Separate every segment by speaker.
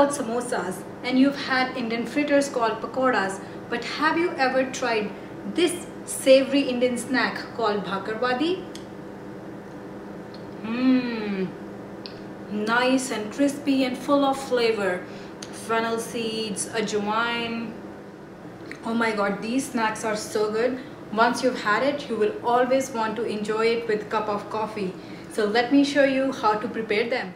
Speaker 1: about samosas and you've had Indian fritters called pakoras, but have you ever tried this savory Indian snack called Bhakarwadi? Nice and crispy and full of flavor. Fennel seeds, Ajwain. Oh my god, these snacks are so good. Once you've had it, you will always want to enjoy it with a cup of coffee. So let me show you how to prepare them.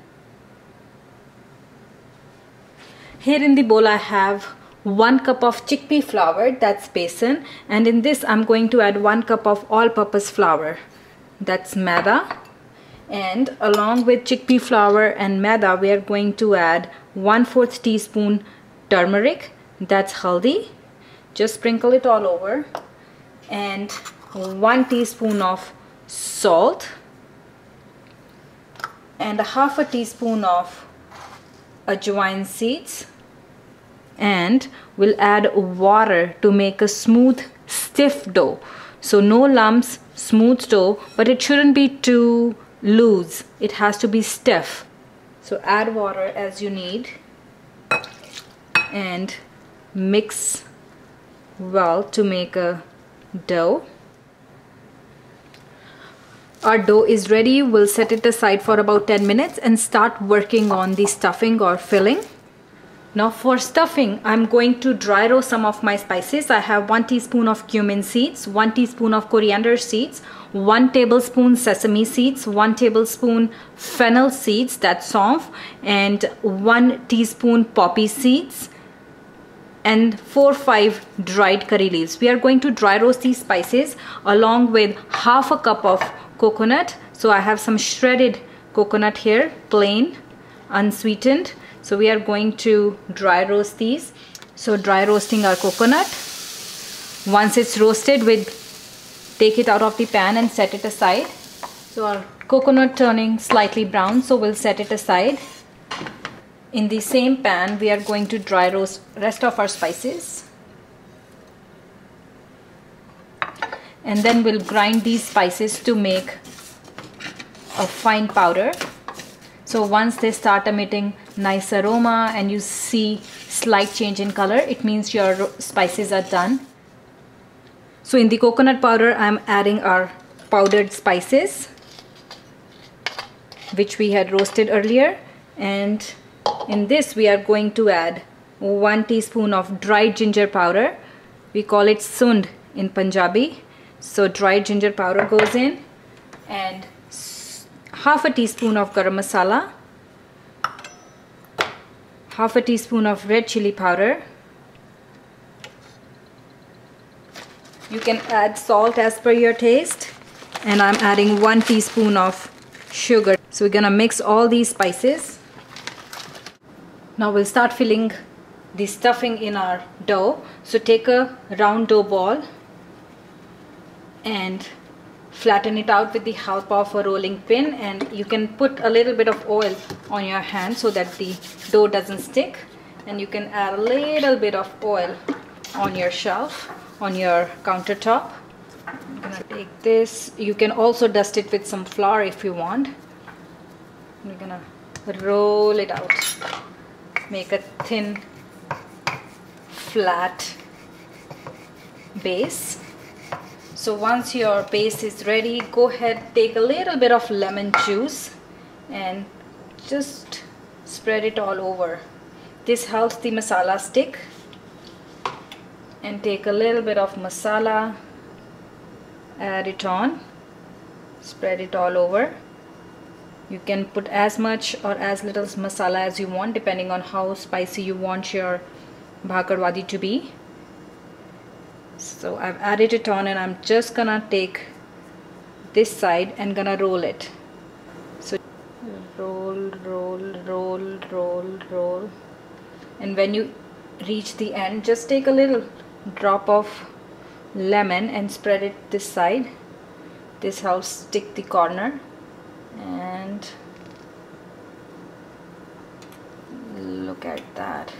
Speaker 1: Here in the bowl I have 1 cup of chickpea flour, that's besan, and in this I'm going to add 1 cup of all-purpose flour, that's Maida. And along with chickpea flour and Maida, we are going to add 1/4 teaspoon turmeric, that's Haldi. Just sprinkle it all over, and 1 teaspoon of salt, and 1/2 teaspoon of Ajwain seeds, and we'll add water to make a smooth, stiff dough. So no lumps, smooth dough, but it shouldn't be too loose. It has to be stiff. So add water as you need and mix well to make a dough. Our dough is ready. We'll set it aside for about 10 minutes and start working on the stuffing or filling. Now for stuffing, I'm going to dry roast some of my spices. I have 1 teaspoon of cumin seeds, 1 teaspoon of coriander seeds, 1 tablespoon sesame seeds, 1 tablespoon fennel seeds, that's Saunf, and 1 teaspoon poppy seeds, and 4-5 dried curry leaves. We are going to dry roast these spices along with 1/2 cup of coconut. So I have some shredded coconut here, plain, unsweetened. So we are going to dry roast these. So dry roasting our coconut. Once it's roasted, take it out of the pan and set it aside. So our coconut turning slightly brown, so we'll set it aside. In the same pan, we are going to dry roast rest of our spices. And then we'll grind these spices to make a fine powder. So once they start emitting nice aroma and you see slight change in color, it means your spices are done. So in the coconut powder, I'm adding our powdered spices, which we had roasted earlier. And in this, we are going to add 1 teaspoon of dried ginger powder. We call it sund in Punjabi. So dried ginger powder goes in, and 1/2 teaspoon of Garam Masala, 1/2 teaspoon of red chilli powder. You can add salt as per your taste, and I'm adding 1 teaspoon of sugar. So we're gonna mix all these spices. Now we'll start filling the stuffing in our dough. So take a round dough ball and flatten it out with the help of a rolling pin, and you can put a little bit of oil on your hand so that the dough doesn't stick, and you can add a little bit of oil on your shelf, on your countertop. I'm gonna take this. You can also dust it with some flour if you want. We're gonna roll it out, make a thin flat base. So once your base is ready, go ahead, take a little bit of lemon juice and just spread it all over. This helps the masala stick. And take a little bit of masala, add it on, spread it all over. You can put as much or as little masala as you want, depending on how spicy you want your Bhakarwadi to be. So I've added it on, and I'm just gonna take this side and gonna roll it. So roll, roll, roll, roll, roll, and when you reach the end, just take a little drop of lemon and spread it this side. This helps stick the corner, and look at that.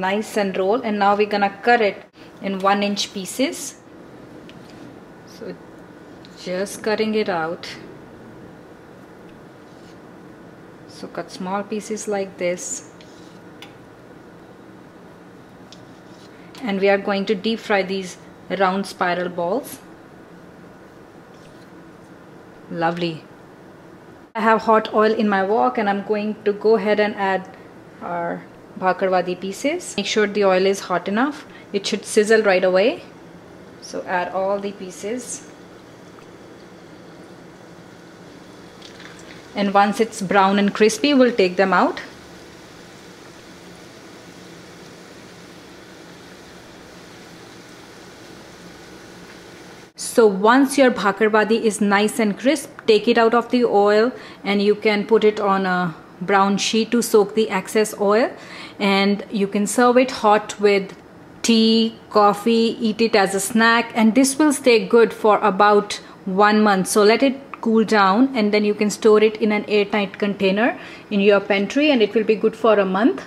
Speaker 1: Nice and roll. And now we're gonna cut it in 1-inch pieces. So just cutting it out. So So cut small pieces like this. And we are going to deep fry these round spiral balls. Lovely. I have hot oil in my wok and I'm going to go ahead and add our Bhakarwadi pieces. Make sure the oil is hot enough. It should sizzle right away. So add all the pieces. And once it's brown and crispy, we'll take them out. So once your Bhakarwadi is nice and crisp, take it out of the oil and you can put it on a brown sheet to soak the excess oil, and you can serve it hot with tea, coffee, eat it as a snack, and this will stay good for about 1 month. So let it cool down and then you can store it in an airtight container in your pantry and it will be good for a month.